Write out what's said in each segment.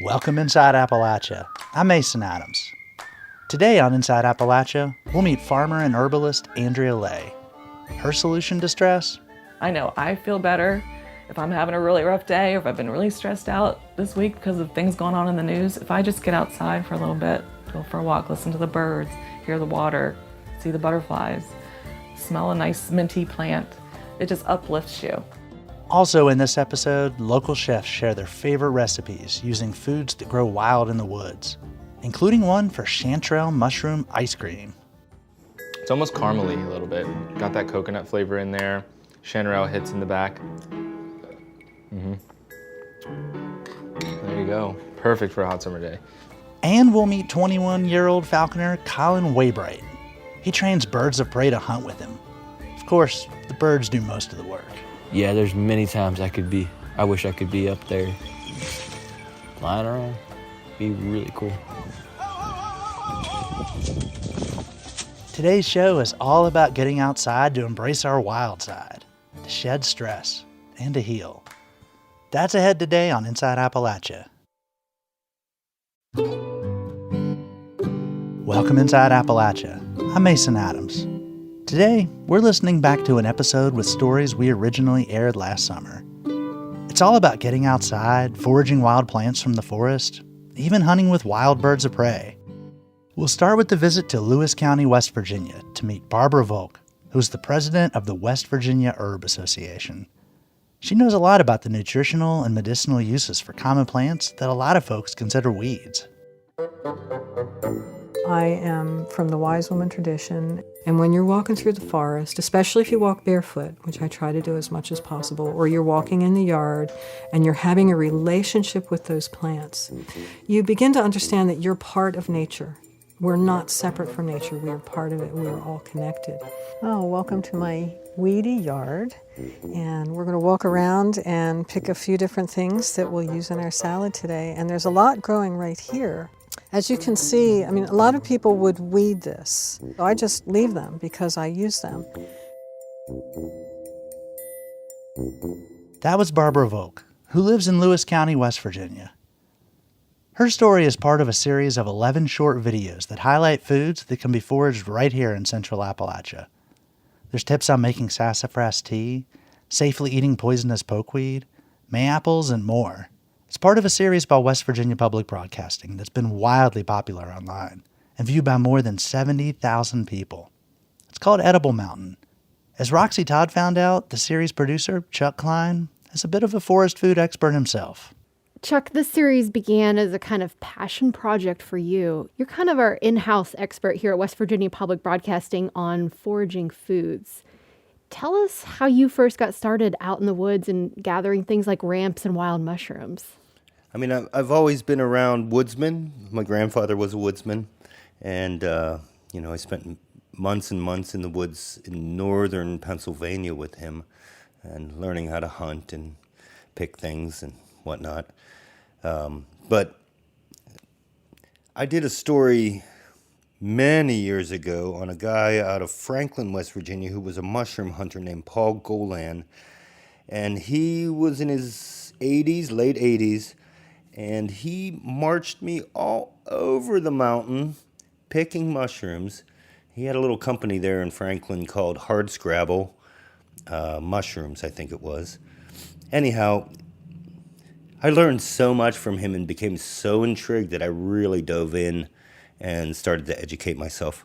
Welcome Inside Appalachia. I'm Mason Adams. Today on Inside Appalachia, we'll meet farmer and herbalist Andrea Lay. Her solution to stress? I know I feel better if I'm having a really rough day or if I've been really stressed out this week because of things going on in the news. If I just get outside for a little bit, go for a walk, listen to the birds, hear the water, see the butterflies, smell a nice minty plant, it just uplifts you. Also in this episode, local chefs share their favorite recipes using foods that grow wild in the woods, including one for chanterelle mushroom ice cream. It's almost caramely a little bit. Got that coconut flavor in there. Chanterelle hits in the back. There you go. Perfect for a hot summer day. And we'll meet 21-year-old falconer Colin Waybright. He trains birds of prey to hunt with him. Of course, the birds do most of the work. Yeah, there's many times I wish I could be up there flying around. Be really cool. Today's show is all about getting outside to embrace our wild side, to shed stress, and to heal. That's ahead today on Inside Appalachia. Welcome Inside Appalachia. I'm Mason Adams. Today, we're listening back to an episode with stories we originally aired last summer. It's all about getting outside, foraging wild plants from the forest, even hunting with wild birds of prey. We'll start with the visit to Lewis County, West Virginia, to meet Barbara Volk, who's the president of the West Virginia Herb Association. She knows a lot about the nutritional and medicinal uses for common plants that a lot of folks consider weeds. I am from the wise woman tradition, and when you're walking through the forest, especially if you walk barefoot, which I try to do as much as possible, or you're walking in the yard and you're having a relationship with those plants, you begin to understand that you're part of nature. We're not separate from nature. We are part of it. We are all connected. Oh, welcome to my weedy yard. And we're going to walk around and pick a few different things that we'll use in our salad today. And there's a lot growing right here. As you can see, a lot of people would weed this. I just leave them because I use them. That was Barbara Volk, who lives in Lewis County, West Virginia. Her story is part of a series of 11 short videos that highlight foods that can be foraged right here in Central Appalachia. There's tips on making sassafras tea, safely eating poisonous pokeweed, mayaples, and more. It's part of a series by West Virginia Public Broadcasting that's been wildly popular online and viewed by more than 70,000 people. It's called Edible Mountain. As Roxy Todd found out, the series producer, Chuck Klein, is a bit of a forest food expert himself. Chuck, this series began as a kind of passion project for you. You're kind of our in-house expert here at West Virginia Public Broadcasting on foraging foods. Tell us how you first got started out in the woods and gathering things like ramps and wild mushrooms. I've always been around woodsmen. My grandfather was a woodsman, and I spent months and months in the woods in northern Pennsylvania with him, and learning how to hunt and pick things and whatnot. But I did a story many years ago on a guy out of Franklin, West Virginia, who was a mushroom hunter named Paul Golan, and he was in his 80s, late 80s, and he marched me all over the mountain picking mushrooms. He had a little company there in Franklin called Hardscrabble Mushrooms, I think it was. Anyhow, I learned so much from him and became so intrigued that I really dove in and started to educate myself.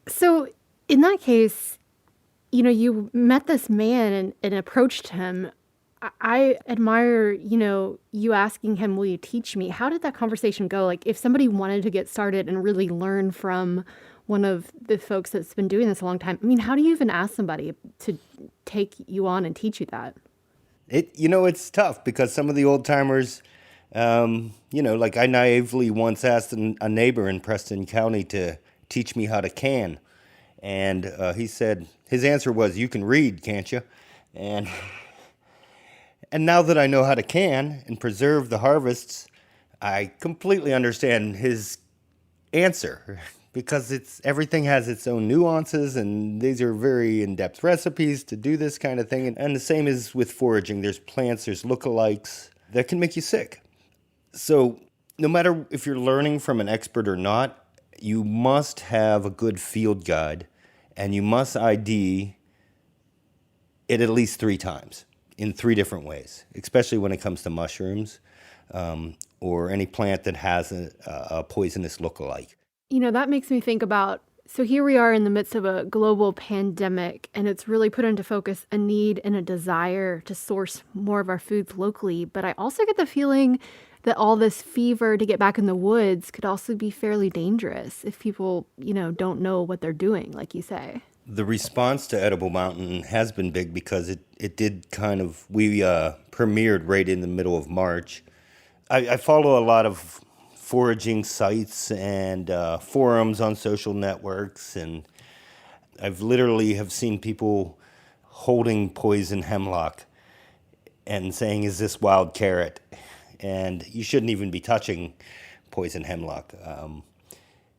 So in that case, you met this man and approached him. I admire, you asking him, will you teach me? How did that conversation go? Like if somebody wanted to get started and really learn from one of the folks that's been doing this a long time, how do you even ask somebody to take you on and teach you that? It's tough because some of the old timers, like I naively once asked a neighbor in Preston County to teach me how to can. And he said, his answer was, you can read, can't you? And now that I know how to can and preserve the harvests, I completely understand his answer because everything has its own nuances, and these are very in-depth recipes to do this kind of thing. And the same is with foraging. There's plants, there's lookalikes that can make you sick. So no matter if you're learning from an expert or not, you must have a good field guide, and you must ID it at least 3 times in 3 different ways, especially when it comes to mushrooms or any plant that has a poisonous lookalike. You know, that makes me think about, so here we are in the midst of a global pandemic, and it's really put into focus a need and a desire to source more of our foods locally. But I also get the feeling that all this fever to get back in the woods could also be fairly dangerous if people, don't know what they're doing, like you say. The response to Edible Mountain has been big because it did we premiered right in the middle of March. I follow a lot of foraging sites and forums on social networks, and I've literally have seen people holding poison hemlock and saying, "Is this wild carrot?" And you shouldn't even be touching poison hemlock.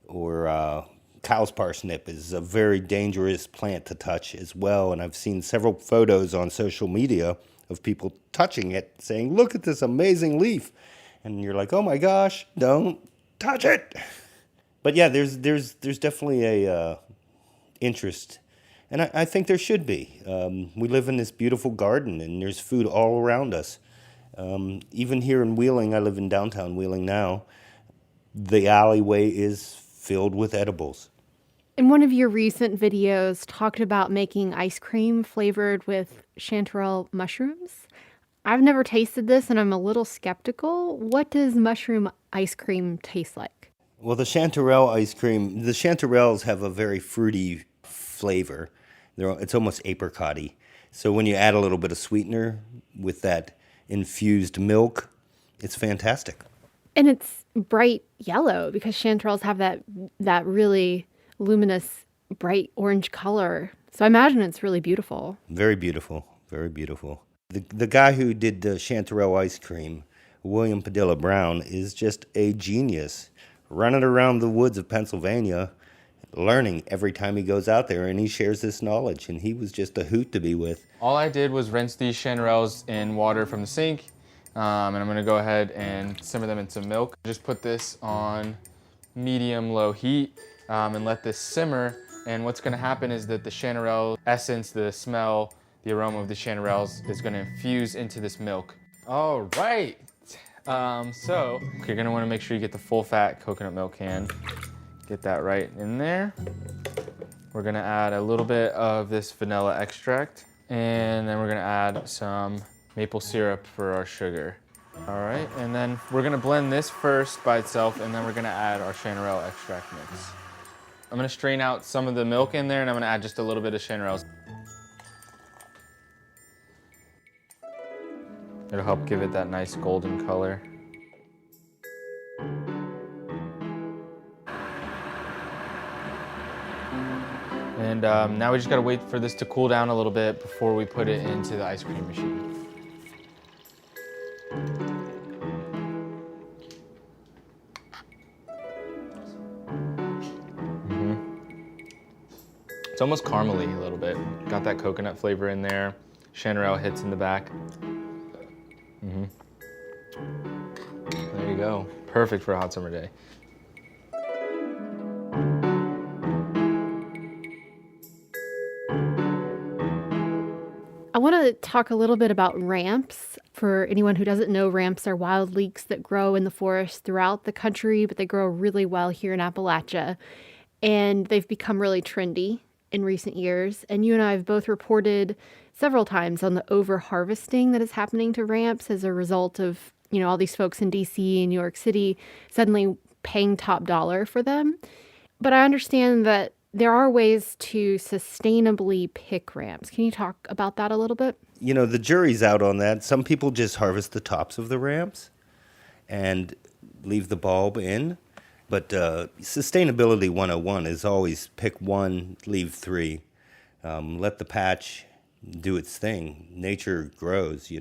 Or cow's parsnip is a very dangerous plant to touch as well. And I've seen several photos on social media of people touching it, saying, "Look at this amazing leaf." And you're like, "Oh my gosh, don't touch it." But yeah, there's definitely a interest. And I think there should be. We live in this beautiful garden, and there's food all around us. Even here in Wheeling, I live in downtown Wheeling now, the alleyway is filled with edibles. In one of your recent videos, talked about making ice cream flavored with chanterelle mushrooms. I've never tasted this, and I'm a little skeptical. What does mushroom ice cream taste like? Well, the chanterelles have a very fruity flavor. It's almost apricot-y. So when you add a little bit of sweetener with that infused milk, it's fantastic. And it's bright yellow because chanterelles have that really luminous, bright orange color. So I imagine it's really beautiful. Very beautiful, very beautiful. The guy who did the chanterelle ice cream, William Padilla Brown, is just a genius, running around the woods of Pennsylvania, learning every time he goes out there, and he shares this knowledge, and he was just a hoot to be with. All I did was rinse these chanterelles in water from the sink, and I'm gonna go ahead and simmer them in some milk. Just put this on medium-low heat and let this simmer, and what's gonna happen is that the chanterelle essence, the smell, the aroma of the chanterelles is gonna infuse into this milk. All right, so you're gonna wanna make sure you get the full-fat coconut milk can. Get that right in there. We're gonna add a little bit of this vanilla extract, and then we're gonna add some maple syrup for our sugar. All right, and then we're gonna blend this first by itself, and then we're gonna add our chanterelle extract mix. I'm gonna strain out some of the milk in there, and I'm gonna add just a little bit of chanterelles. It'll help give it that nice golden color. And now we just gotta wait for this to cool down a little bit before we put it into the ice cream machine. It's almost caramely a little bit. Got that coconut flavor in there. Chanterelle hits in the back. There you go. Perfect for a hot summer day. I want to talk a little bit about ramps. For anyone who doesn't know, ramps are wild leeks that grow in the forest throughout the country, but they grow really well here in Appalachia. And they've become really trendy in recent years. And you and I have both reported several times on the over-harvesting that is happening to ramps as a result of, all these folks in DC and New York City suddenly paying top dollar for them. But I understand that there are ways to sustainably pick ramps. Can you talk about that a little bit? The jury's out on that. Some people just harvest the tops of the ramps and leave the bulb in. But sustainability 101 is always pick one, leave three. Let the patch do its thing. Nature grows,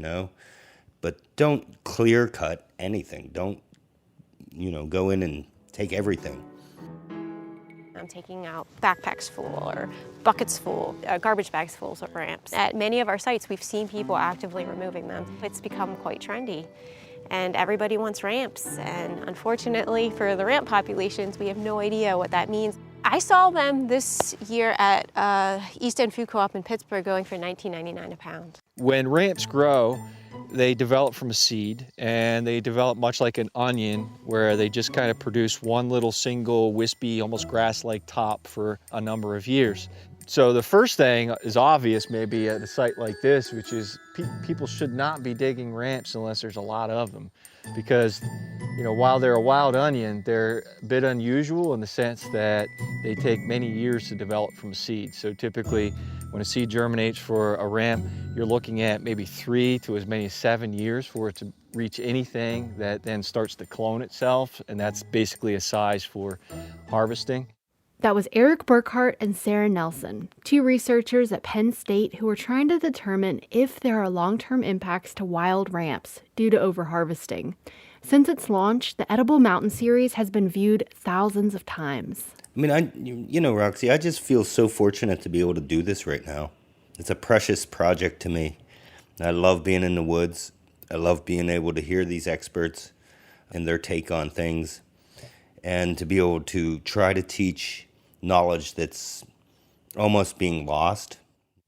But don't clear cut anything. Don't, go in and take everything. I'm taking out backpacks full or buckets full, garbage bags full of ramps. At many of our sites, we've seen people actively removing them. It's become quite trendy. and everybody wants ramps. And unfortunately for the ramp populations, we have no idea what that means. I saw them this year at East End Food Co-op in Pittsburgh going for $19.99 a pound. When ramps grow, they develop from a seed, and they develop much like an onion, where they just kind of produce one little single wispy, almost grass-like top for a number of years. So the first thing is obvious maybe at a site like this, which is people should not be digging ramps unless there's a lot of them, because while they're a wild onion, they're a bit unusual in the sense that they take many years to develop from a seed. So typically when a seed germinates for a ramp, you're looking at maybe 3 to as many as 7 years for it to reach anything that then starts to clone itself, and that's basically a size for harvesting. That was Eric Burkhart and Sarah Nelson, 2 researchers at Penn State who were trying to determine if there are long-term impacts to wild ramps due to overharvesting. Since its launch, the Edible Mountain series has been viewed thousands of times. I mean, Roxy, I just feel so fortunate to be able to do this right now. It's a precious project to me. I love being in the woods. I love being able to hear these experts and their take on things, and to be able to try to teach knowledge that's almost being lost.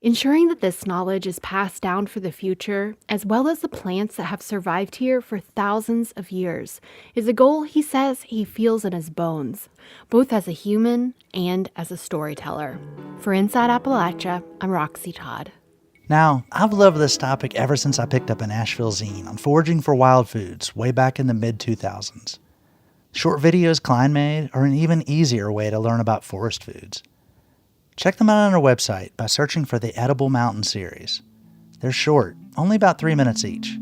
Ensuring that this knowledge is passed down for the future, as well as the plants that have survived here for thousands of years, is a goal he says he feels in his bones, both as a human and as a storyteller. For Inside Appalachia, I'm Roxy Todd. Now, I've loved this topic ever since I picked up an Asheville zine on foraging for wild foods way back in the mid-2000s. Short videos Klein made are an even easier way to learn about forest foods. Check them out on our website by searching for the Edible Mountain series. They're short, only about 3 minutes each.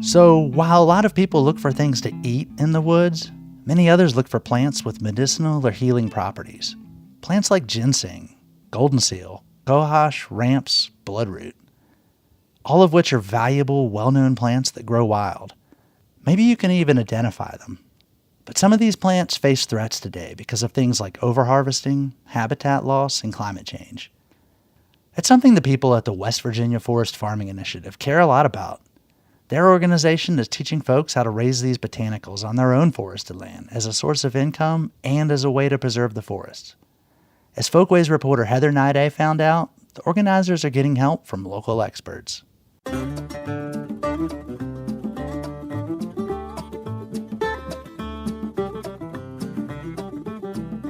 So, while a lot of people look for things to eat in the woods, many others look for plants with medicinal or healing properties. Plants like ginseng, golden seal, cohosh, ramps, bloodroot. All of which are valuable, well-known plants that grow wild. Maybe you can even identify them. But some of these plants face threats today because of things like overharvesting, habitat loss, and climate change. It's something the people at the West Virginia Forest Farming Initiative care a lot about. Their organization is teaching folks how to raise these botanicals on their own forested land as a source of income and as a way to preserve the forests. As Folkways reporter Heather Nide found out, the organizers are getting help from local experts.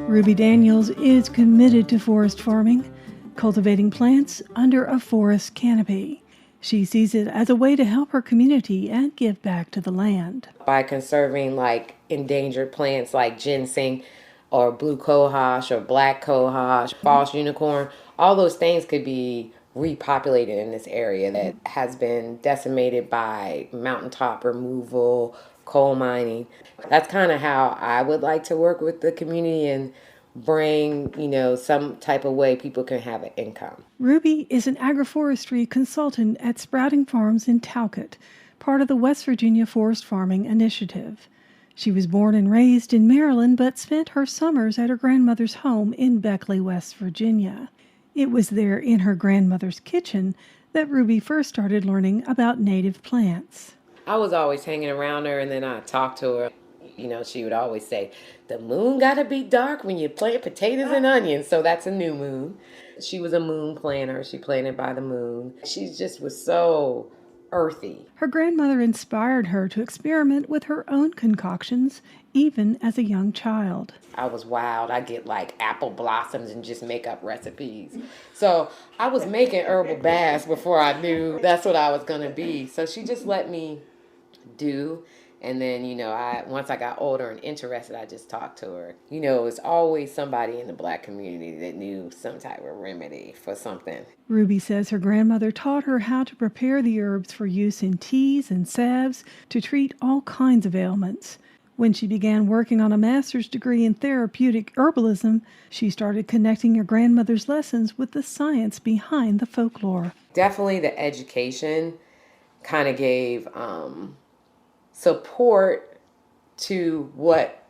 Ruby Daniels is committed to forest farming, cultivating plants under a forest canopy. She sees it as a way to help her community and give back to the land. By conserving endangered plants like ginseng or blue cohosh or black cohosh, false unicorn, all those things could be repopulated in this area that has been decimated by mountaintop removal, coal mining. That's kind of how I would like to work with the community and bring, some type of way people can have an income. Ruby is an agroforestry consultant at Sprouting Farms in Talcott, part of the West Virginia Forest Farming Initiative. She was born and raised in Maryland, but spent her summers at her grandmother's home in Beckley, West Virginia. It was there in her grandmother's kitchen that Ruby first started learning about native plants. I was always hanging around her, and then I talked to her. She would always say, the moon got to be dark when you plant potatoes and onions, so that's a new moon. She was a moon planter. She planted by the moon. She just was so earthy. Her grandmother inspired her to experiment with her own concoctions, even as a young child. I was wild. I get apple blossoms and just make up recipes. So I was making herbal baths before I knew that's what I was going to be. So she just let me do. And then, once I got older and interested, I just talked to her. It's always somebody in the Black community that knew some type of remedy for something. Ruby says her grandmother taught her how to prepare the herbs for use in teas and salves to treat all kinds of ailments. When she began working on a master's degree in therapeutic herbalism, she started connecting her grandmother's lessons with the science behind the folklore. Definitely the education kind of gave support to what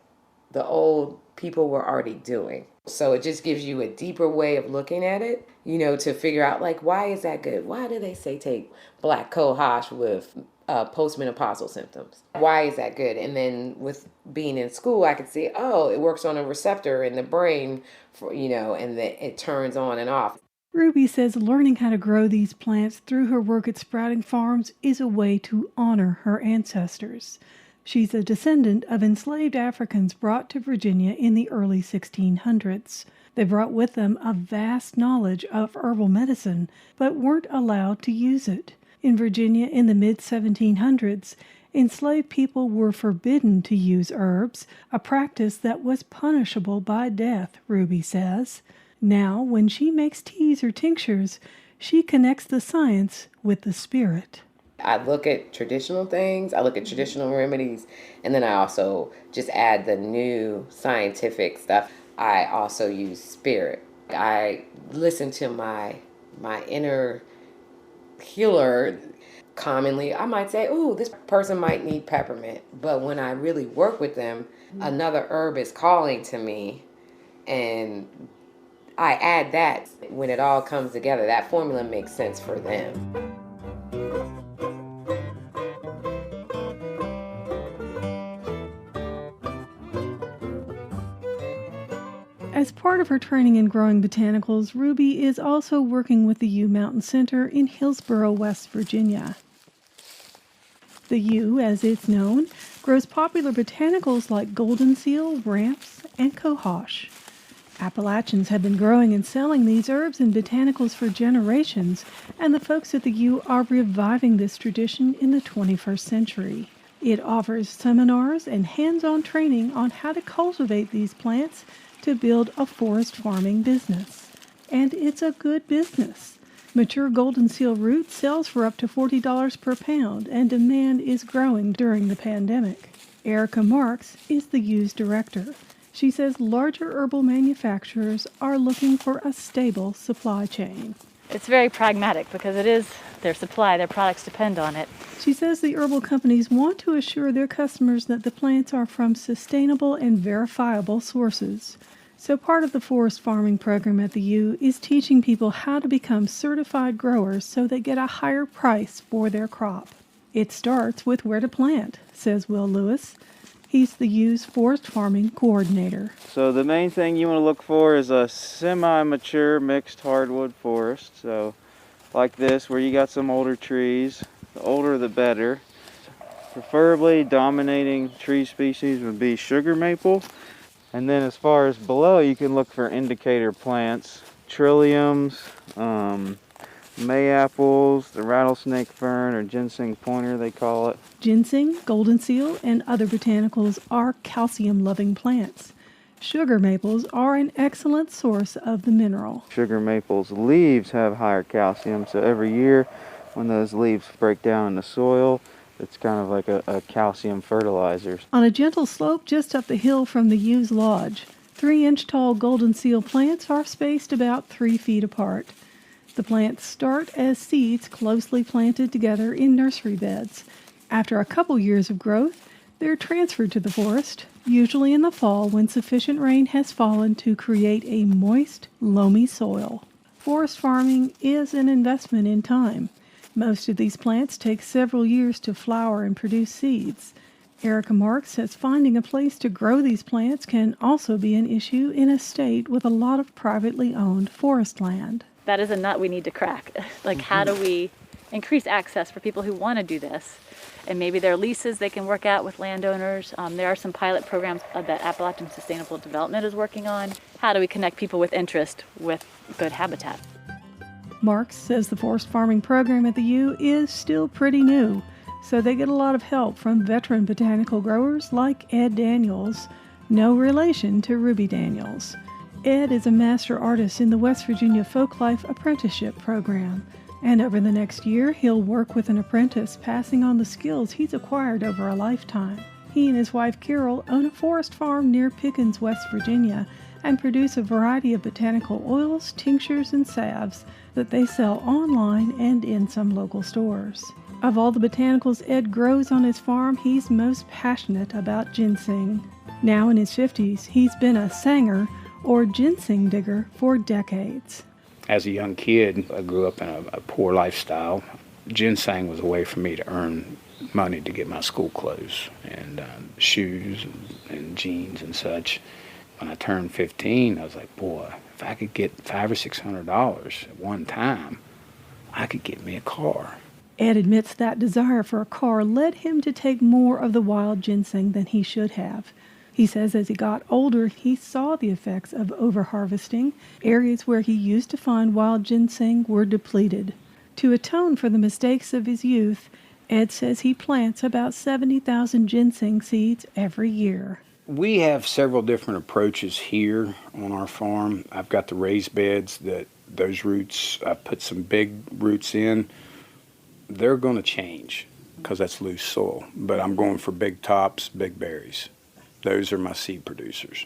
the old people were already doing. So it just gives you a deeper way of looking at it, to figure out why is that good? Why do they say take black cohosh with postmenopausal symptoms. Why is that good? And then with being in school, I could see, it works on a receptor in the brain, and that it turns on and off. Ruby says learning how to grow these plants through her work at Sprouting Farms is a way to honor her ancestors. She's a descendant of enslaved Africans brought to Virginia in the early 1600s. They brought with them a vast knowledge of herbal medicine, but weren't allowed to use it. In Virginia in the mid-1700s, enslaved people were forbidden to use herbs, a practice that was punishable by death, Ruby says. Now, when she makes teas or tinctures, she connects the science with the spirit. I look at traditional things, I look at traditional remedies, and then I also just add the new scientific stuff. I also use spirit. I listen to my inner healer. Commonly, I might say, this person might need peppermint. But when I really work with them, another herb is calling to me, and I add that. When it all comes together, that formula makes sense for them. As part of her training in growing botanicals, Ruby is also working with the U Mountain Center in Hillsboro, West Virginia. The U, as it's known, grows popular botanicals like golden seal, ramps, and cohosh. Appalachians have been growing and selling these herbs and botanicals for generations, and the folks at the U are reviving this tradition in the 21st century. It offers seminars and hands-on training on how to cultivate these plants to build a forest farming business. And it's a good business. Mature golden seal root sells for up to $40 per pound, and demand is growing during the pandemic. Erica Marks is the U's director. She says larger herbal manufacturers are looking for a stable supply chain. It's very pragmatic because it is their supply, their products depend on it. She says the herbal companies want to assure their customers that the plants are from sustainable and verifiable sources. So part of the forest farming program at the U is teaching people how to become certified growers so they get a higher price for their crop. It starts with where to plant, says Will Lewis. He's the U's forest farming coordinator. So the main thing you want to look for is a semi-mature mixed hardwood forest. So like this, where you got some older trees. The older the better. Preferably dominating tree species would be sugar maple. And then as far as below, you can look for indicator plants, trilliums, Mayapples, the rattlesnake fern, or ginseng pointer they call it. Ginseng, golden seal, and other botanicals are calcium-loving plants. Sugar maples are an excellent source of the mineral. Sugar maple's leaves have higher calcium, so every year when those leaves break down in the soil, it's kind of like a calcium fertilizer. On a gentle slope just up the hill from the U's lodge, 3-inch tall golden seal plants are spaced about 3 feet apart. The plants start as seeds closely planted together in nursery beds. After a couple years of growth, they're transferred to the forest, usually in the fall when sufficient rain has fallen to create a moist, loamy soil. Forest farming is an investment in time. Most of these plants take several years to flower and produce seeds. Erica Marks says finding a place to grow these plants can also be an issue in a state with a lot of privately owned forest land. That is a nut we need to crack. How do we increase access for people who want to do this? And maybe there are leases they can work out with landowners. There are some pilot programs that Appalachian Sustainable Development is working on. How do we connect people with interest with good habitat? Marks says the forest farming program at the U is still pretty new, so they get a lot of help from veteran botanical growers like Ed Daniels, no relation to Ruby Daniels. Ed is a master artist in the West Virginia Folklife Apprenticeship Program, and over the next year he'll work with an apprentice passing on the skills he's acquired over a lifetime. He and his wife Carol own a forest farm near Pickens, West Virginia, and produce a variety of botanical oils, tinctures, and salves that they sell online and in some local stores. Of all the botanicals Ed grows on his farm, he's most passionate about ginseng. Now in his 50s, he's been a sanger or ginseng digger for decades. As a young kid, I grew up in a poor lifestyle. Ginseng was a way for me to earn money to get my school clothes and shoes and jeans and such. When I turned 15, I was like, boy, if I could get $500 or $600 at one time, I could get me a car. Ed admits that desire for a car led him to take more of the wild ginseng than he should have. He says as he got older, he saw the effects of overharvesting. Areas where he used to find wild ginseng were depleted. To atone for the mistakes of his youth, Ed says he plants about 70,000 ginseng seeds every year. We have several different approaches here on our farm. I've got the raised beds that those roots, I put some big roots in. They're going to change because that's loose soil, but I'm going for big tops, big berries. Those are my seed producers.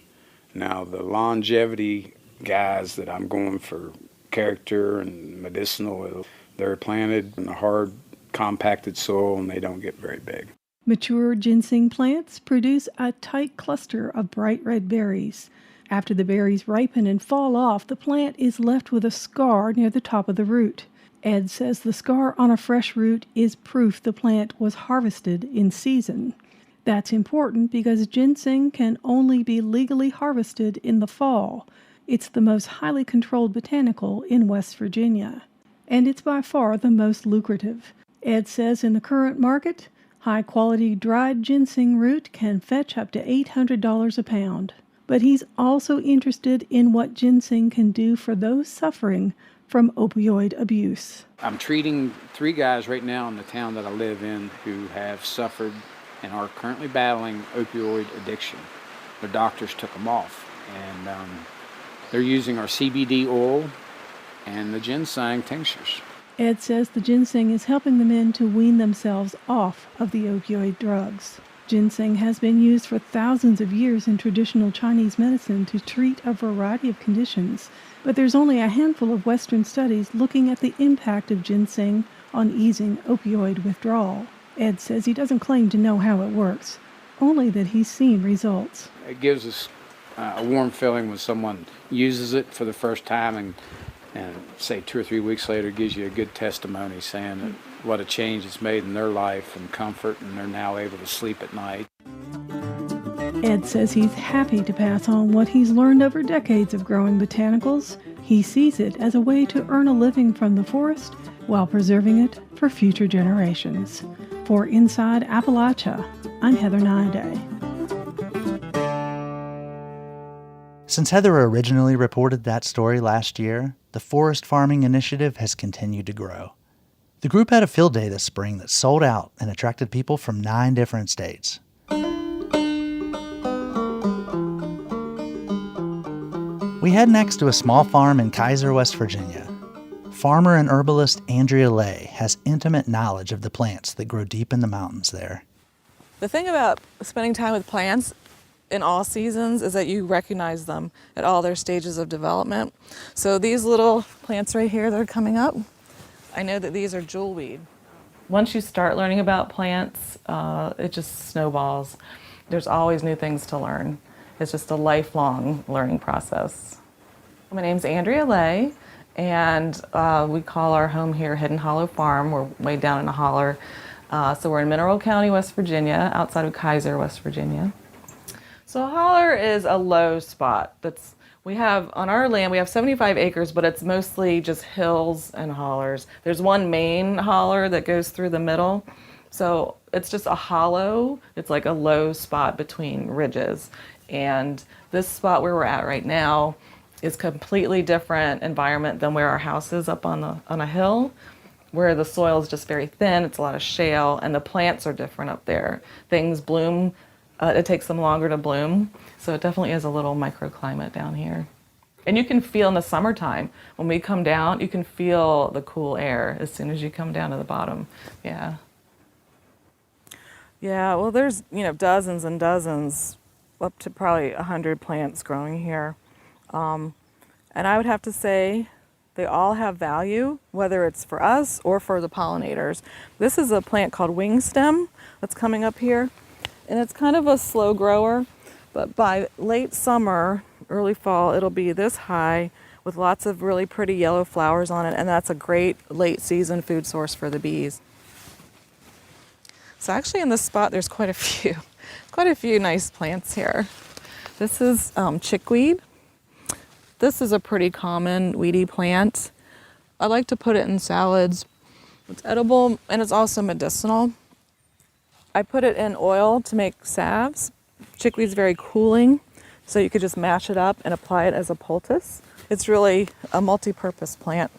Now the longevity guys that I'm going for character and medicinal, they're planted in a hard compacted soil and they don't get very big. Mature ginseng plants produce a tight cluster of bright red berries. After the berries ripen and fall off, the plant is left with a scar near the top of the root. Ed says the scar on a fresh root is proof the plant was harvested in season. That's important because ginseng can only be legally harvested in the fall. It's the most highly controlled botanical in West Virginia, and it's by far the most lucrative. Ed says in the current market, high-quality dried ginseng root can fetch up to $800 a pound. But he's also interested in what ginseng can do for those suffering from opioid abuse. I'm treating 3 guys right now in the town that I live in who have suffered and are currently battling opioid addiction. Their doctors took them off, and they're using our CBD oil and the ginseng tinctures. Ed says the ginseng is helping the men to wean themselves off of the opioid drugs. Ginseng has been used for thousands of years in traditional Chinese medicine to treat a variety of conditions, but there's only a handful of Western studies looking at the impact of ginseng on easing opioid withdrawal. Ed says he doesn't claim to know how it works, only that he's seen results. It gives us a warm feeling when someone uses it for the first time and say 2 or 3 weeks later gives you a good testimony saying that what a change it's made in their life and comfort, and they're now able to sleep at night. Ed says he's happy to pass on what he's learned over decades of growing botanicals. He sees it as a way to earn a living from the forest while preserving it for future generations. For Inside Appalachia, I'm Heather Nyaday. Since Heather originally reported that story last year, the Forest Farming Initiative has continued to grow. The group had a field day this spring that sold out and attracted people from 9 different states. We head next to a small farm in Kaiser, West Virginia. Farmer and herbalist Andrea Lay has intimate knowledge of the plants that grow deep in the mountains there. The thing about spending time with plants in all seasons is that you recognize them at all their stages of development. So these little plants right here that are coming up, I know that these are jewelweed. Once you start learning about plants, it just snowballs. There's always new things to learn. It's just a lifelong learning process. My name's Andrea Lay, and we call our home here Hidden Hollow Farm. We're way down in a holler. So we're in Mineral County, West Virginia, outside of Kaiser, West Virginia. So a holler is a low spot. We have on our land, we have 75 acres, but it's mostly just hills and hollers. There's one main holler that goes through the middle. So it's just a hollow. It's like a low spot between ridges. And this spot where we're at right now is completely different environment than where our house is up on a hill, where the soil is just very thin. It's a lot of shale, and the plants are different up there. Things bloom. It takes them longer to bloom, so it definitely is a little microclimate down here. And you can feel in the summertime, when we come down, you can feel the cool air as soon as you come down to the bottom. Yeah. Yeah, well, there's, dozens and dozens, up to probably 100 plants growing here. And I would have to say they all have value, whether it's for us or for the pollinators. This is a plant called wingstem that's coming up here. And it's kind of a slow grower, but by late summer, early fall, it'll be this high with lots of really pretty yellow flowers on it, and that's a great late season food source for the bees. So actually in this spot, there's quite a few nice plants here. This is chickweed. This is a pretty common weedy plant. I like to put it in salads. It's edible and it's also medicinal. I put it in oil to make salves. Chickweed's very cooling, so you could just mash it up and apply it as a poultice. It's really a multi-purpose plant.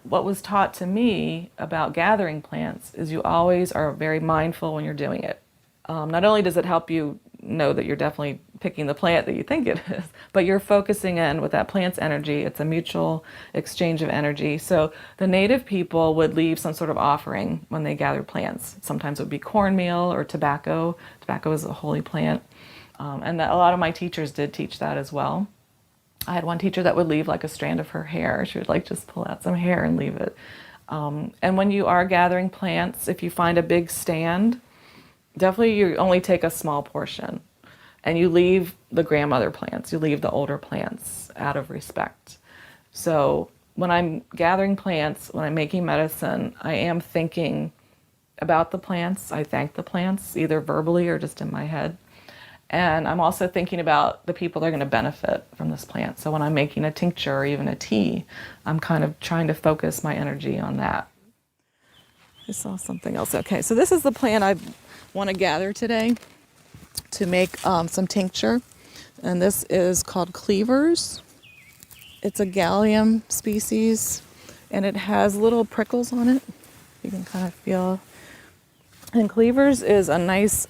What was taught to me about gathering plants is you always are very mindful when you're doing it. Not only does it help you know that you're definitely picking the plant that you think it is, but you're focusing in with that plant's energy. It's a mutual exchange of energy. So the native people would leave some sort of offering when they gathered plants. Sometimes it would be cornmeal or tobacco. Tobacco is a holy plant. And a lot of my teachers did teach that as well. I had one teacher that would leave like a strand of her hair. She would like just pull out some hair and leave it. And when you are gathering plants, if you find a big stand, definitely you only take a small portion and you leave the grandmother plants, you leave the older plants out of respect. So when I'm gathering plants, when I'm making medicine, I am thinking about the plants. I thank the plants either verbally or just in my head. And I'm also thinking about the people that are going to benefit from this plant. So when I'm making a tincture or even a tea, I'm kind of trying to focus my energy on that. I saw something else. Okay, so this is the plant I want to gather today to make some tincture. And this is called cleavers. It's a gallium species, and it has little prickles on it. You can kind of feel. And cleavers is a nice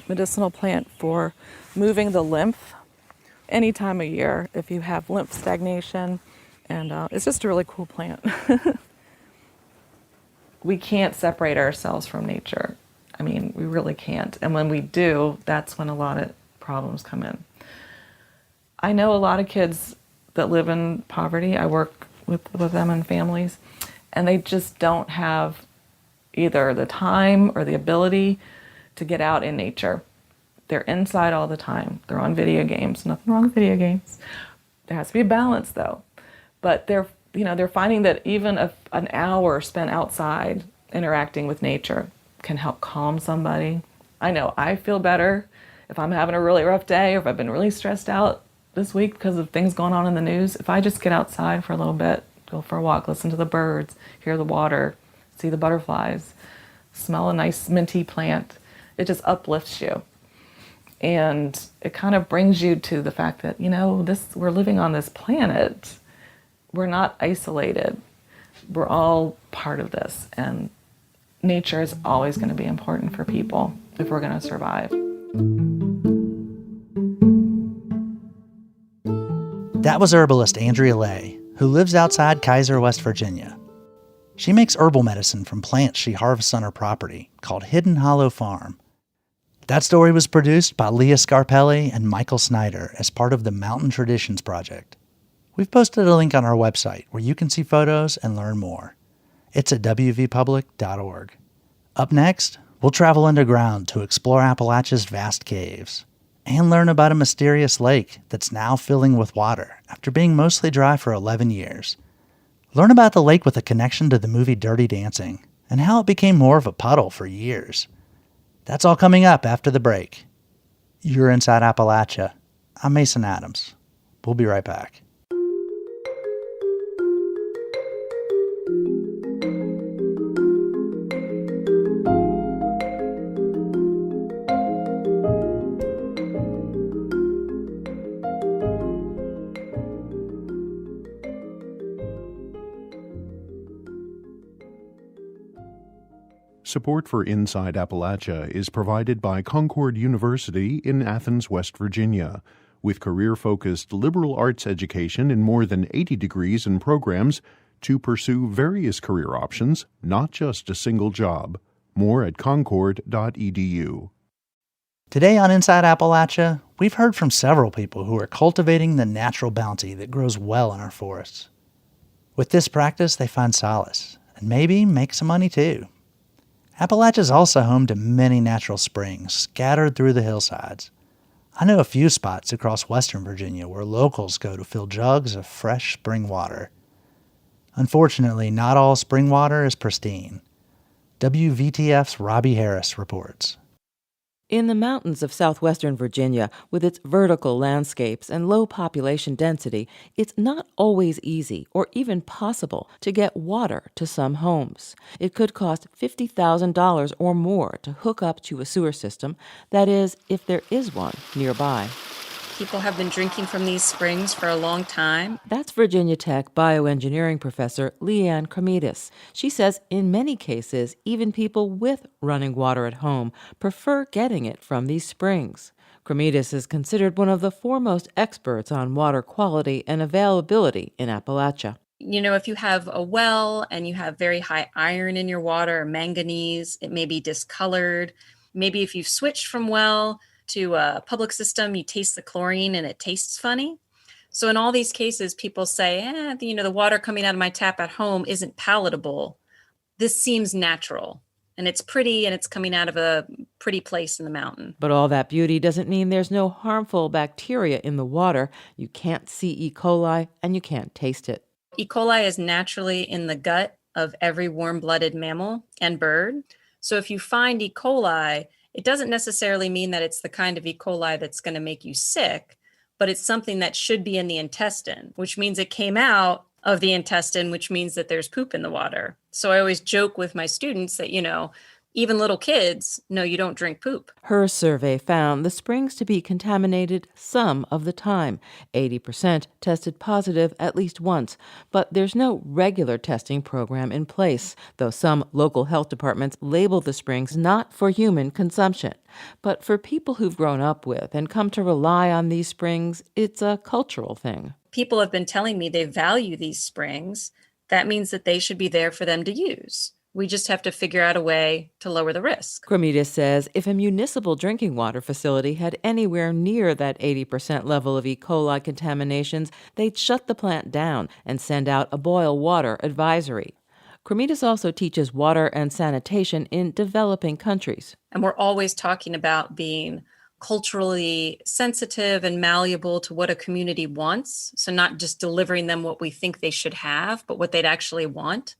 medicinal plant for moving the lymph any time of year if you have lymph stagnation. And it's just a really cool plant. We can't separate ourselves from nature. I mean, we really can't. And when we do, that's when a lot of problems come in. I know a lot of kids that live in poverty. I work with them and families, and they just don't have either the time or the ability to get out in nature. They're inside all the time. They're on video games. Nothing wrong with video games. There has to be a balance though. But they're finding that even an hour spent outside interacting with nature can help calm somebody. I know I feel better if I'm having a really rough day or if I've been really stressed out this week because of things going on in the news. If I just get outside for a little bit, go for a walk, listen to the birds, hear the water, see the butterflies, smell a nice minty plant, it just uplifts you. And it kind of brings you to the fact that, we're living on this planet. We're not isolated. We're all part of this. And nature is always going to be important for people if we're going to survive. That was herbalist Andrea Lay, who lives outside Kaiser, West Virginia. She makes herbal medicine from plants she harvests on her property, called Hidden Hollow Farm. That story was produced by Leah Scarpelli and Michael Snyder as part of the Mountain Traditions Project. We've posted a link on our website where you can see photos and learn more. It's at wvpublic.org. Up next, we'll travel underground to explore Appalachia's vast caves and learn about a mysterious lake that's now filling with water after being mostly dry for 11 years. Learn about the lake with a connection to the movie Dirty Dancing and how it became more of a puddle for years. That's all coming up after the break. You're Inside Appalachia. I'm Mason Adams. We'll be right back. Support for Inside Appalachia is provided by Concord University in Athens, West Virginia, with career-focused liberal arts education in more than 80 degrees and programs to pursue various career options, not just a single job. More at concord.edu. Today on Inside Appalachia, we've heard from several people who are cultivating the natural bounty that grows well in our forests. With this practice, they find solace and maybe make some money too. Appalachia is also home to many natural springs scattered through the hillsides. I know a few spots across western Virginia where locals go to fill jugs of fresh spring water. Unfortunately, not all spring water is pristine. WVTF's Robbie Harris reports. In the mountains of southwestern Virginia, with its vertical landscapes and low population density, it's not always easy or even possible to get water to some homes. It could cost $50,000 or more to hook up to a sewer system, that is, if there is one nearby. People have been drinking from these springs for a long time. That's Virginia Tech bioengineering professor Leanne Cremidis. She says in many cases, even people with running water at home prefer getting it from these springs. Cremidis is considered one of the foremost experts on water quality and availability in Appalachia. You know, if you have a well and you have very high iron in your water or manganese, it may be discolored. Maybe if you've switched from well to a public system, you taste the chlorine and it tastes funny. So in all these cases, people say, the water coming out of my tap at home isn't palatable. This seems natural and it's pretty and it's coming out of a pretty place in the mountain. But all that beauty doesn't mean there's no harmful bacteria in the water. You can't see E. coli and you can't taste it. E. coli is naturally in the gut of every warm-blooded mammal and bird. So if you find E. coli, it doesn't necessarily mean that it's the kind of E. coli that's going to make you sick, but it's something that should be in the intestine, which means it came out of the intestine, which means that there's poop in the water. So I always joke with my students that, even little kids know you don't drink poop. Her survey found the springs to be contaminated some of the time. 80% tested positive at least once, but there's no regular testing program in place, though some local health departments label the springs not for human consumption. But for people who've grown up with and come to rely on these springs, it's a cultural thing. People have been telling me they value these springs. That means that they should be there for them to use. We just have to figure out a way to lower the risk. Cremidis says if a municipal drinking water facility had anywhere near that 80% level of E. coli contaminations, they'd shut the plant down and send out a boil water advisory. Cremidis also teaches water and sanitation in developing countries. And we're always talking about being culturally sensitive and malleable to what a community wants. So not just delivering them what we think they should have, but what they'd actually want.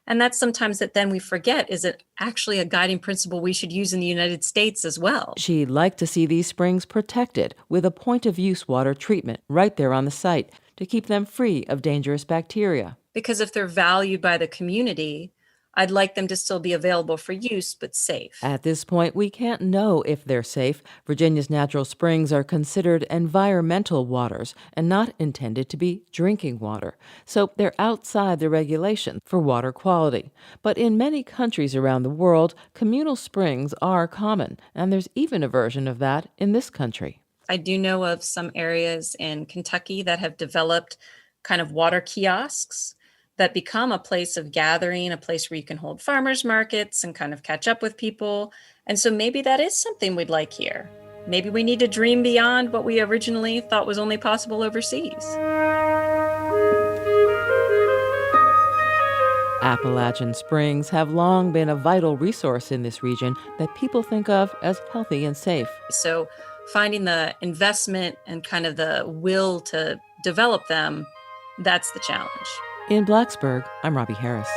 And that's sometimes that then we forget, is it actually a guiding principle we should use in the United States as well? She'd like to see these springs protected with a point-of-use water treatment right there on the site to keep them free of dangerous bacteria. Because if they're valued by the community, I'd like them to still be available for use, but safe. At this point, we can't know if they're safe. Virginia's natural springs are considered environmental waters and not intended to be drinking water. So they're outside the regulation for water quality. But in many countries around the world, communal springs are common, and there's even a version of that in this country. I do know of some areas in Kentucky that have developed kind of water kiosks that become a place of gathering, a place where you can hold farmers markets and kind of catch up with people. And so maybe that is something we'd like here. Maybe we need to dream beyond what we originally thought was only possible overseas. Appalachian springs have long been a vital resource in this region that people think of as healthy and safe. So finding the investment and kind of the will to develop them, that's the challenge. In Blacksburg, I'm Robbie Harris.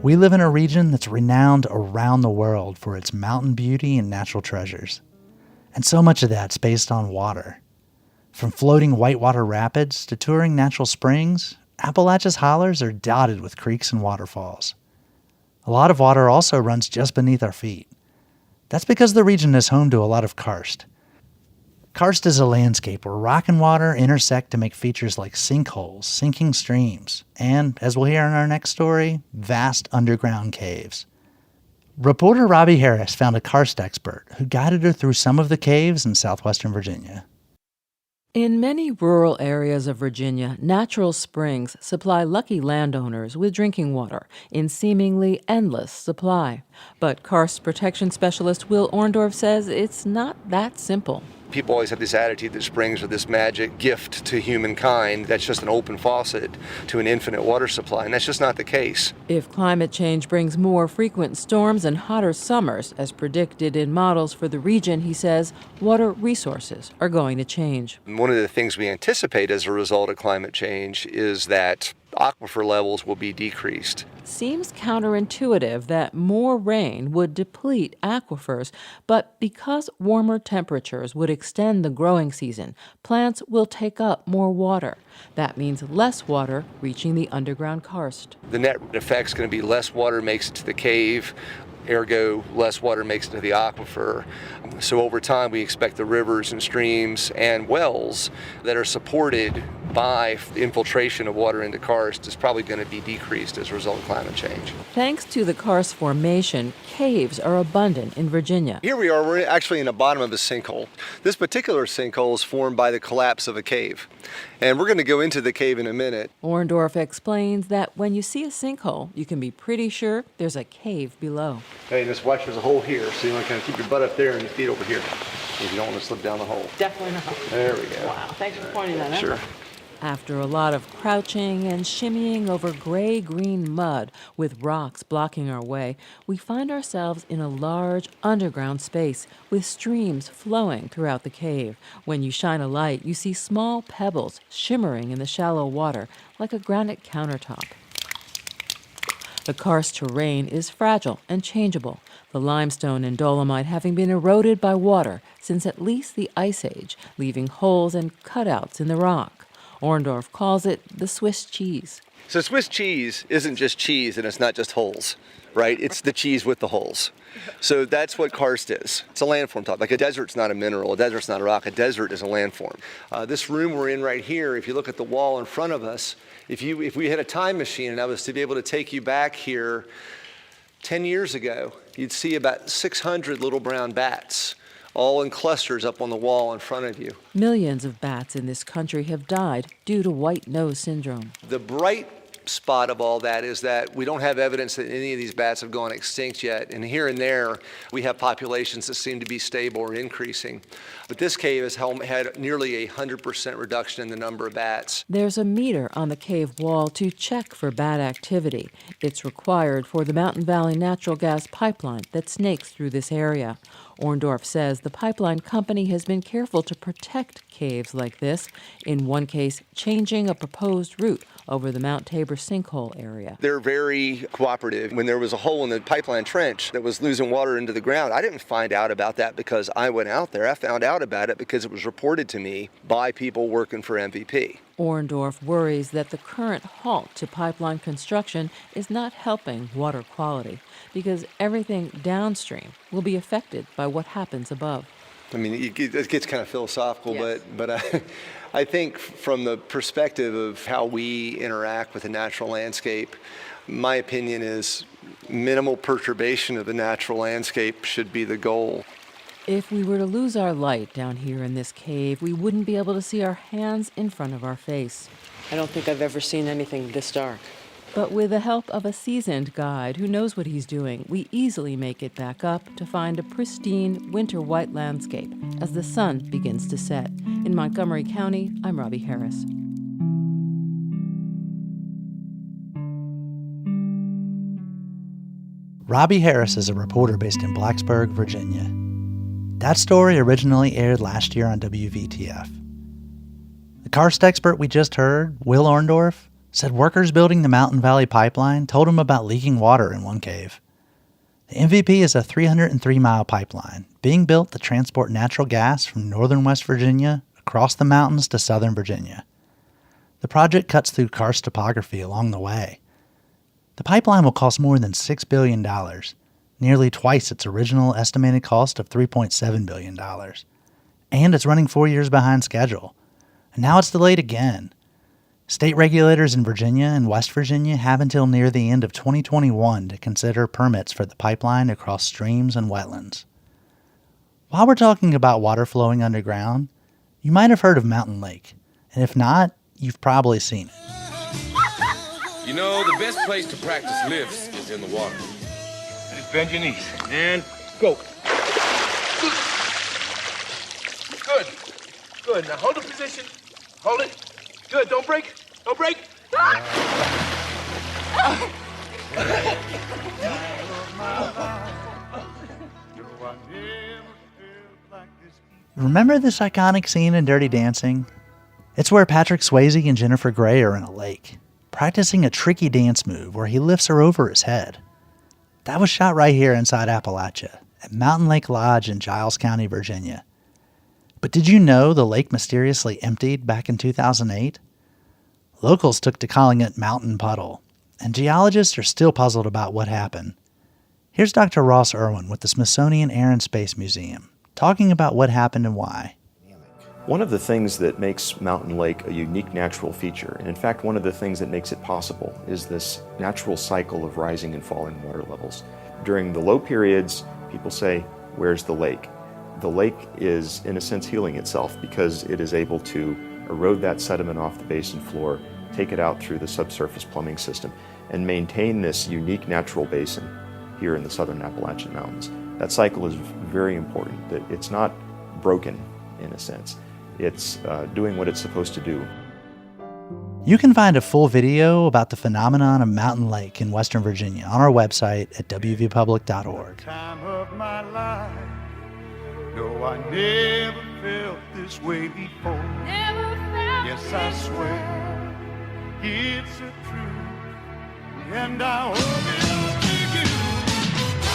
We live in a region that's renowned around the world for its mountain beauty and natural treasures. And so much of that's based on water. From floating whitewater rapids to touring natural springs, Appalachia's hollers are dotted with creeks and waterfalls. A lot of water also runs just beneath our feet. That's because the region is home to a lot of karst. Karst is a landscape where rock and water intersect to make features like sinkholes, sinking streams, and, as we'll hear in our next story, vast underground caves. Reporter Robbie Harris found a karst expert who guided her through some of the caves in southwestern Virginia. In many rural areas of Virginia, natural springs supply lucky landowners with drinking water in seemingly endless supply. But karst protection specialist Will Orndorff says it's not that simple. People always have this attitude that springs are this magic gift to humankind that's just an open faucet to an infinite water supply, and that's just not the case. If climate change brings more frequent storms and hotter summers, as predicted in models for the region, he says, water resources are going to change. One of the things we anticipate as a result of climate change is that aquifer levels will be decreased. Seems counterintuitive that more rain would deplete aquifers, but because warmer temperatures would extend the growing season, plants will take up more water. That means less water reaching the underground karst. The net effect is going to be less water makes it to the cave, ergo less water makes it to the aquifer. So over time we expect the rivers and streams and wells that are supported by infiltration of water into karst is probably going to be decreased as a result of climate change. Thanks to the karst formation, caves are abundant in Virginia. Here we are, we're actually in the bottom of a sinkhole. This particular sinkhole is formed by the collapse of a cave. And we're going to go into the cave in a minute. Orndorff explains that when you see a sinkhole, you can be pretty sure there's a cave below. Hey, just watch, there's a hole here, so you want to kind of keep your butt up there and your feet over here if you don't want to slip down the hole. Definitely not. There we go. Wow, thanks for pointing that out. Sure. After a lot of crouching and shimmying over gray-green mud with rocks blocking our way, we find ourselves in a large underground space with streams flowing throughout the cave. When you shine a light, you see small pebbles shimmering in the shallow water like a granite countertop. The karst terrain is fragile and changeable, the limestone and dolomite having been eroded by water since at least the Ice Age, leaving holes and cutouts in the rock. Orndorff calls it the Swiss cheese. So Swiss cheese isn't just cheese and it's not just holes, right? It's the cheese with the holes. So that's what karst is. It's a landform top. Like a desert's not a mineral, a desert's not a rock, a desert is a landform. This room we're in right here, if you look at the wall in front of us, if we had a time machine and I was to be able to take you back here 10 years ago, you'd see about 600 little brown bats, all in clusters up on the wall in front of you. Millions of bats in this country have died due to white nose syndrome. The bright spot of all that is that we don't have evidence that any of these bats have gone extinct yet. And here and there, we have populations that seem to be stable or increasing. But this cave has had nearly 100% reduction in the number of bats. There's a meter on the cave wall to check for bat activity. It's required for the Mountain Valley natural gas pipeline that snakes through this area. Orndorff says the pipeline company has been careful to protect caves like this, in one case changing a proposed route over the Mount Tabor sinkhole area. They're very cooperative. When there was a hole in the pipeline trench that was losing water into the ground, I didn't find out about that because I went out there. I found out about it because it was reported to me by people working for MVP. Orndorff worries that the current halt to pipeline construction is not helping water quality because everything downstream will be affected by what happens above. I mean, it gets kind of philosophical, yes. but I think from the perspective of how we interact with the natural landscape, my opinion is minimal perturbation of the natural landscape should be the goal. If we were to lose our light down here in this cave, we wouldn't be able to see our hands in front of our face. I don't think I've ever seen anything this dark. But with the help of a seasoned guide who knows what he's doing, we easily make it back up to find a pristine winter white landscape as the sun begins to set. In Montgomery County, I'm Robbie Harris. Robbie Harris is a reporter based in Blacksburg, Virginia. That story originally aired last year on WVTF. The karst expert we just heard, Will Orndorff, said workers building the Mountain Valley Pipeline told him about leaking water in one cave. The MVP is a 303-mile pipeline being built to transport natural gas from northern West Virginia across the mountains to southern Virginia. The project cuts through karst topography along the way. The pipeline will cost more than $6 billion, nearly twice its original estimated cost of $3.7 billion. And it's running 4 years behind schedule. And now it's delayed again. State regulators in Virginia and West Virginia have until near the end of 2021 to consider permits for the pipeline across streams and wetlands. While we're talking about water flowing underground, you might have heard of Mountain Lake. And if not, you've probably seen it. You know, the best place to practice lifts is in the water. And it's bend your knees. And go. Good. Good. Now hold the position. Hold it. Good. Don't break. Don't break. Remember this iconic scene in Dirty Dancing? It's where Patrick Swayze and Jennifer Grey are in a lake, practicing a tricky dance move where he lifts her over his head. That was shot right here inside Appalachia, at Mountain Lake Lodge in Giles County, Virginia. But did you know the lake mysteriously emptied back in 2008? Locals took to calling it Mountain Puddle, and geologists are still puzzled about what happened. Here's Dr. Ross Irwin with the Smithsonian Air and Space Museum, talking about what happened and why. One of the things that makes Mountain Lake a unique natural feature, and in fact one of the things that makes it possible, is this natural cycle of rising and falling water levels. During the low periods, people say, where's the lake? The lake is, in a sense, healing itself because it is able to erode that sediment off the basin floor, take it out through the subsurface plumbing system, and maintain this unique natural basin here in the southern Appalachian Mountains. That cycle is very important, that it's not broken in a sense. It's doing what it's supposed to do. You can find a full video about the phenomenon of Mountain Lake in Western Virginia on our website at wvpublic.org. Time of my life. No, I never felt this way before. Yes, I swear it's a truth, and I owe it to you. I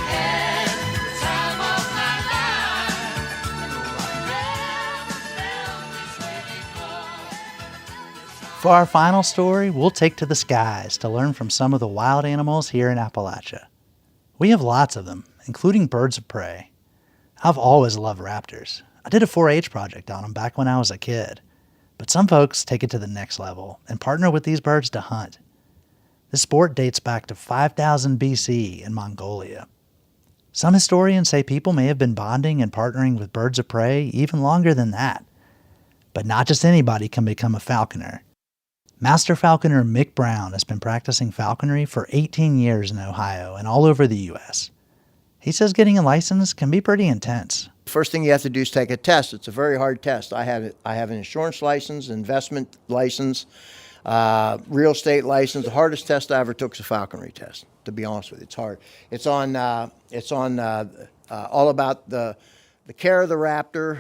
had the time of my life. No, I never felt this way before. For our final story, we'll take to the skies to learn from some of the wild animals here in Appalachia. We have lots of them, including birds of prey. I've always loved raptors. I did a 4-H project on them back when I was a kid. But some folks take it to the next level and partner with these birds to hunt. This sport dates back to 5000 BC in Mongolia. Some historians say people may have been bonding and partnering with birds of prey even longer than that. But not just anybody can become a falconer. Master falconer Mick Brown has been practicing falconry for 18 years in Ohio and all over the U.S. He says getting a license can be pretty intense. First thing you have to do is take a test. It's a very hard test. I have an insurance license, investment license, real estate license. The hardest test I ever took is a falconry test. To be honest with you, it's hard. It's on all about the care of the raptor,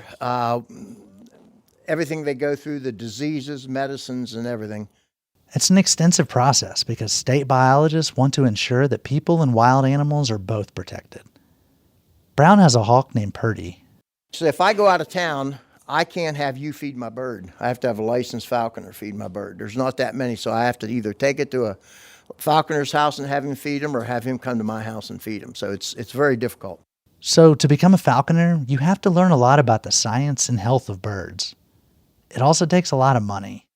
everything they go through, the diseases, medicines, and everything. It's an extensive process because state biologists want to ensure that people and wild animals are both protected. Brown has a hawk named Purdy. So if I go out of town, I can't have you feed my bird. I have to have a licensed falconer feed my bird. There's not that many, so I have to either take it to a falconer's house and have him feed him or have him come to my house and feed him. So it's very difficult. So to become a falconer, you have to learn a lot about the science and health of birds. It also takes a lot of money.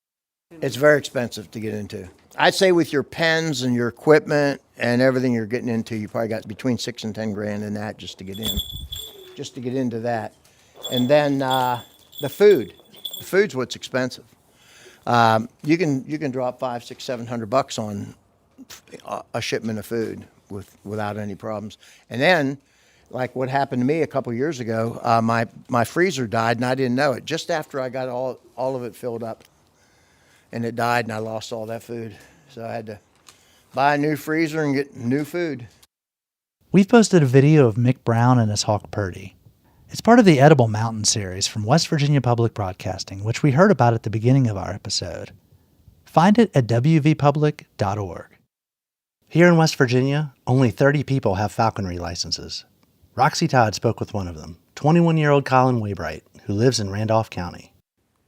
It's very expensive to get into. I'd say with your pens and your equipment and everything you're getting into, you probably got between $6,000 and $10,000 in that just to get into that. And then the food. The food's what's expensive. You can drop $500, $600, $700 on a shipment of food without any problems. And then, like what happened to me a couple years ago, my freezer died and I didn't know it. Just after I got all of it filled up, and it died and I lost all that food. So I had to buy a new freezer and get new food. We've posted a video of Mick Brown and his hawk Purdy. It's part of the Edible Mountain series from West Virginia Public Broadcasting, which we heard about at the beginning of our episode. Find it at wvpublic.org. Here in West Virginia, only 30 people have falconry licenses. Roxy Todd spoke with one of them, 21-year-old Colin Waybright, who lives in Randolph County.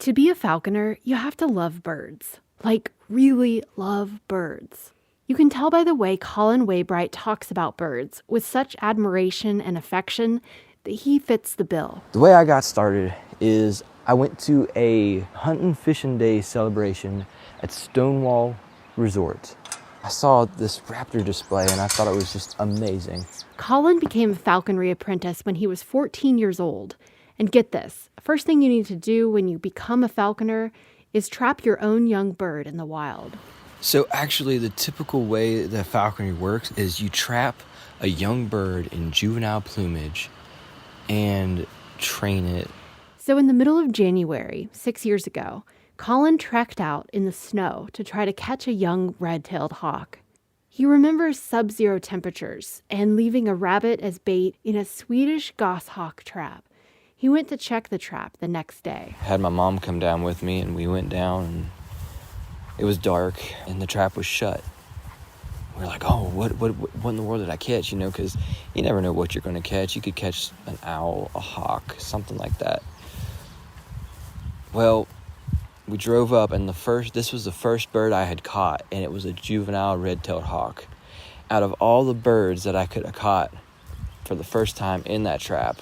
To be a falconer, you have to love birds. Like, really love birds. You can tell by the way Colin Waybright talks about birds with such admiration and affection that he fits the bill. The way I got started is I went to a hunting fishing day celebration at Stonewall Resort. I saw this raptor display and I thought it was just amazing. Colin became a falconry apprentice when he was 14 years old. And get this, first thing you need to do when you become a falconer is trap your own young bird in the wild. So actually the typical way that falconry works is you trap a young bird in juvenile plumage and train it So in the middle of January, 6 years ago, Colin trekked out in the snow to try to catch a young red-tailed hawk. He remembers sub-zero temperatures and leaving a rabbit as bait in a Swedish goshawk trap. He went to check the trap the next day. I had my mom come down with me, and we went down, and it was dark, and the trap was shut. We were like, oh, what in the world did I catch? You know, because you never know what you're going to catch. You could catch an owl, a hawk, something like that. Well, we drove up, and this was the first bird I had caught, and it was a juvenile red-tailed hawk. Out of all the birds that I could have caught for the first time in that trap,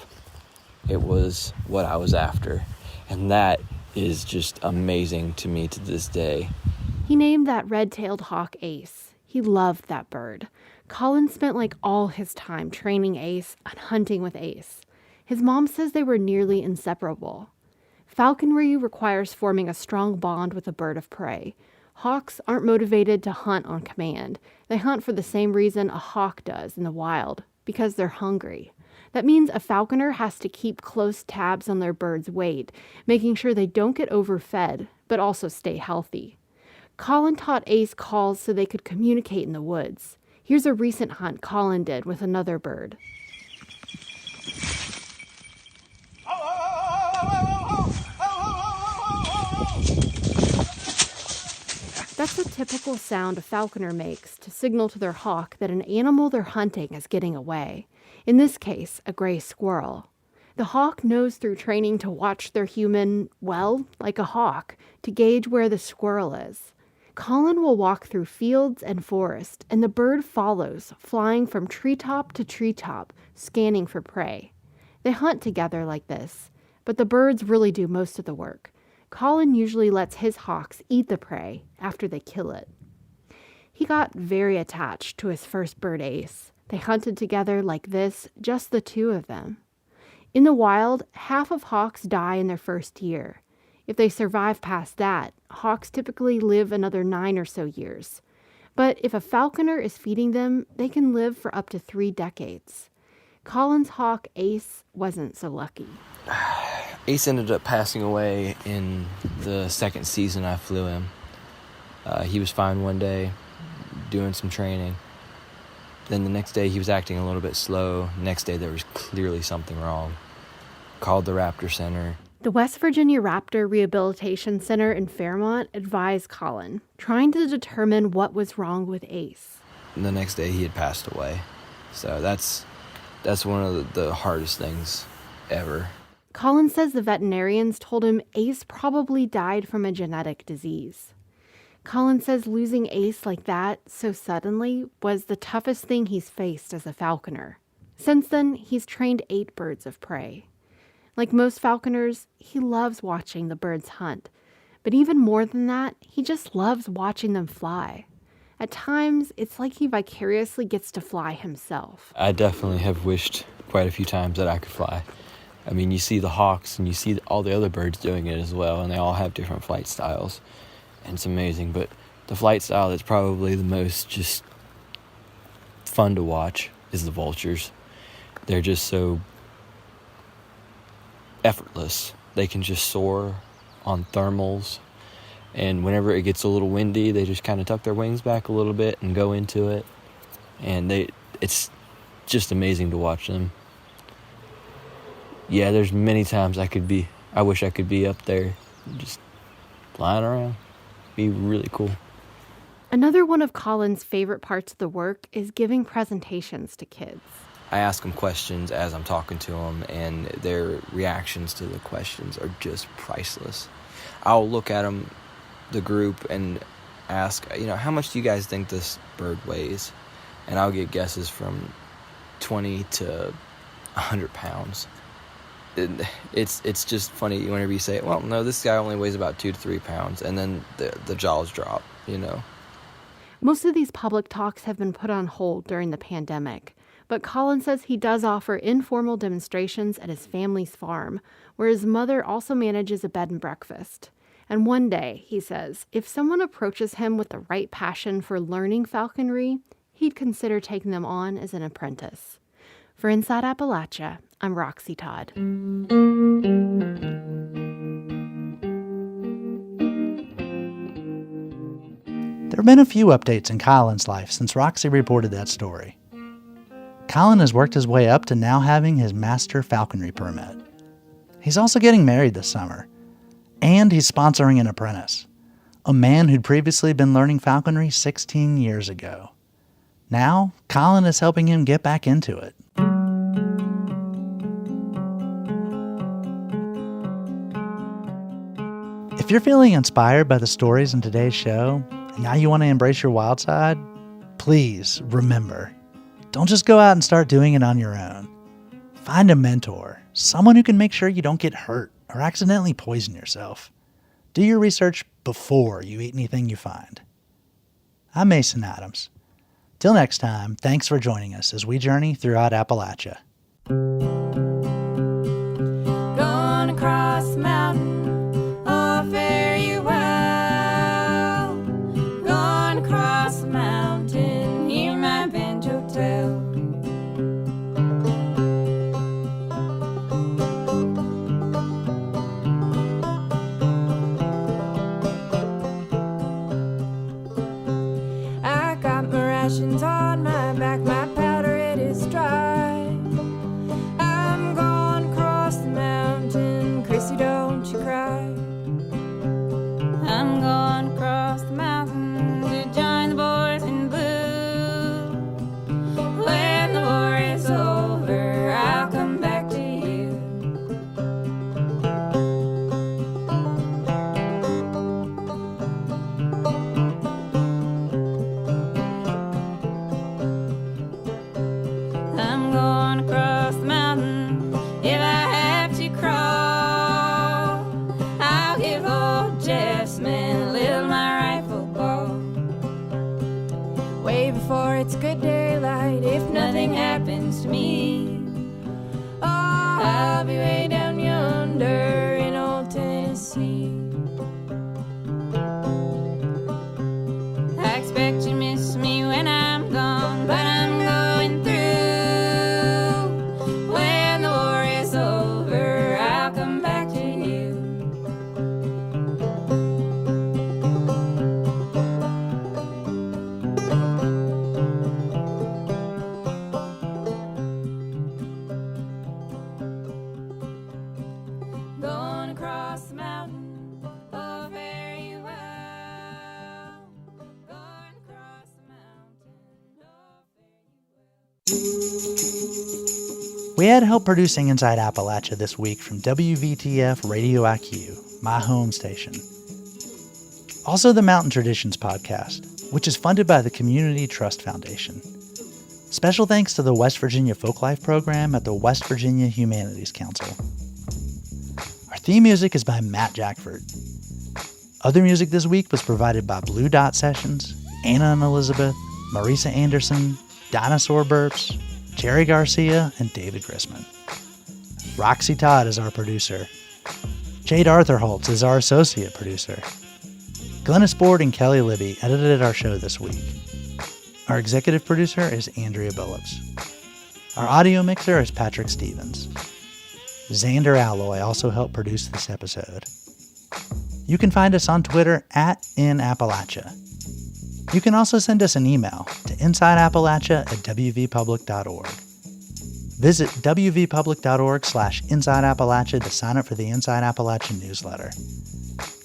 it was what I was after. And that is just amazing to me to this day. He named that red-tailed hawk Ace. He loved that bird. Colin spent like all his time training Ace and hunting with Ace. His mom says they were nearly inseparable. Falconry requires forming a strong bond with a bird of prey. Hawks aren't motivated to hunt on command. They hunt for the same reason a hawk does in the wild, because they're hungry. That means a falconer has to keep close tabs on their bird's weight, making sure they don't get overfed, but also stay healthy. Colin taught Ace calls so they could communicate in the woods. Here's a recent hunt Colin did with another bird. That's a typical sound a falconer makes to signal to their hawk that an animal they're hunting is getting away. In this case, a gray squirrel. The hawk knows through training to watch their human, well, like a hawk, to gauge where the squirrel is. Colin will walk through fields and forest, and the bird follows, flying from treetop to treetop, scanning for prey. They hunt together like this, but the birds really do most of the work. Colin usually lets his hawks eat the prey after they kill it. He got very attached to his first bird, Ace. They hunted together like this, just the two of them. In the wild, half of hawks die in their first year. If they survive past that, hawks typically live another 9 or so years. But if a falconer is feeding them, they can live for up to 3 decades. Colin's hawk, Ace, wasn't so lucky. Ace ended up passing away in the second season I flew him. He was fine one day, doing some training. Then the next day he was acting a little bit slow. Next day there was clearly something wrong. Called the Raptor Center. The West Virginia Raptor Rehabilitation Center in Fairmont advised Colin, trying to determine what was wrong with Ace. The next day he had passed away. So that's one of the hardest things ever. Colin says the veterinarians told him Ace probably died from a genetic disease. Colin says losing Ace like that so suddenly was the toughest thing he's faced as a falconer. Since then, he's trained 8 birds of prey. Like most falconers, he loves watching the birds hunt. But even more than that, he just loves watching them fly. At times, it's like he vicariously gets to fly himself. I definitely have wished quite a few times that I could fly. I mean, you see the hawks and you see all the other birds doing it as well, and they all have different flight styles. And it's amazing, but the flight style that's probably the most just fun to watch is the vultures. They're just so effortless. They can just soar on thermals, and whenever it gets a little windy, they just kind of tuck their wings back a little bit and go into it. And it's just amazing to watch them. Yeah, there's many times I wish I could be up there just flying around. Be really cool. Another one of Colin's favorite parts of the work is giving presentations to kids. I ask them questions as I'm talking to them, and their reactions to the questions are just priceless. I'll look at them, the group, and ask, how much do you guys think this bird weighs? And I'll get guesses from 20 to 100 pounds. It's just funny whenever you say, well, no, this guy only weighs about 2 to 3 pounds, and then the jaws drop, Most of these public talks have been put on hold during the pandemic, but Colin says he does offer informal demonstrations at his family's farm, where his mother also manages a bed and breakfast. And one day, he says, if someone approaches him with the right passion for learning falconry, he'd consider taking them on as an apprentice. For Inside Appalachia, I'm Roxy Todd. There have been a few updates in Colin's life since Roxy reported that story. Colin has worked his way up to now having his master falconry permit. He's also getting married this summer. And he's sponsoring an apprentice, a man who'd previously been learning falconry 16 years ago. Now, Colin is helping him get back into it. If you're feeling inspired by the stories in today's show, and now you want to embrace your wild side, please remember, don't just go out and start doing it on your own. Find a mentor, someone who can make sure you don't get hurt or accidentally poison yourself. Do your research before you eat anything you find. I'm Mason Adams. Till next time, thanks for joining us as we journey throughout Appalachia. Going across the mountain, oh, fare you well. Going across the mountain, hear my banjo tell. I got my rations on my back, my powder it is dry. I'm going across the mountain, Chrissy, don't you cry. I'm going across the mountain to join the boys in blue. When the war is over, I'll come back to you. I'm going across the mountain if I have to crawl. I'll give old Jeff's man a little my rifle ball. Way before it's good daylight, if nothing happens to me, oh, I'll be way down yonder in old Tennessee. I expect you miss me when I'm gone, but I'm going through. When the war is over, I'll come back to you. Going across the mountain, oh, fare you well. Going across the mountain, oh, fare you well. We had help producing Inside Appalachia this week from WVTF Radio IQ, my home station. Also the Mountain Traditions podcast, which is funded by the Community Trust Foundation. Special thanks to the West Virginia Folklife Program at the West Virginia Humanities Council. Our theme music is by Matt Jackford. Other music this week was provided by Blue Dot Sessions, Anna and Elizabeth, Marisa Anderson, Dinosaur Burps, Jerry Garcia, and David Grisman. Roxy Todd is our producer. Jade Arthur-Holtz is our associate producer. Glennis Board and Kelly Libby edited our show this week. Our executive producer is Andrea Billups. Our audio mixer is Patrick Stevens. Xander Alloy also helped produce this episode. You can find us on Twitter @InAppalachia. You can also send us an email to insideappalachia@wvpublic.org. Visit wvpublic.org/InsideAppalachia to sign up for the Inside Appalachia newsletter.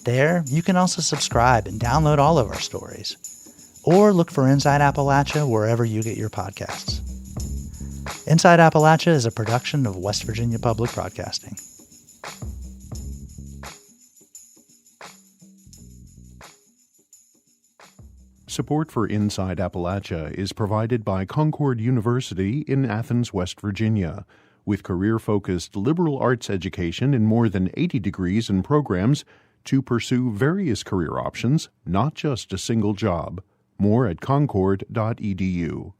There, you can also subscribe and download all of our stories. Or look for Inside Appalachia wherever you get your podcasts. Inside Appalachia is a production of West Virginia Public Broadcasting. Support for Inside Appalachia is provided by Concord University in Athens, West Virginia, with career-focused liberal arts education in more than 80 degrees and programs to pursue various career options, not just a single job. More at concord.edu.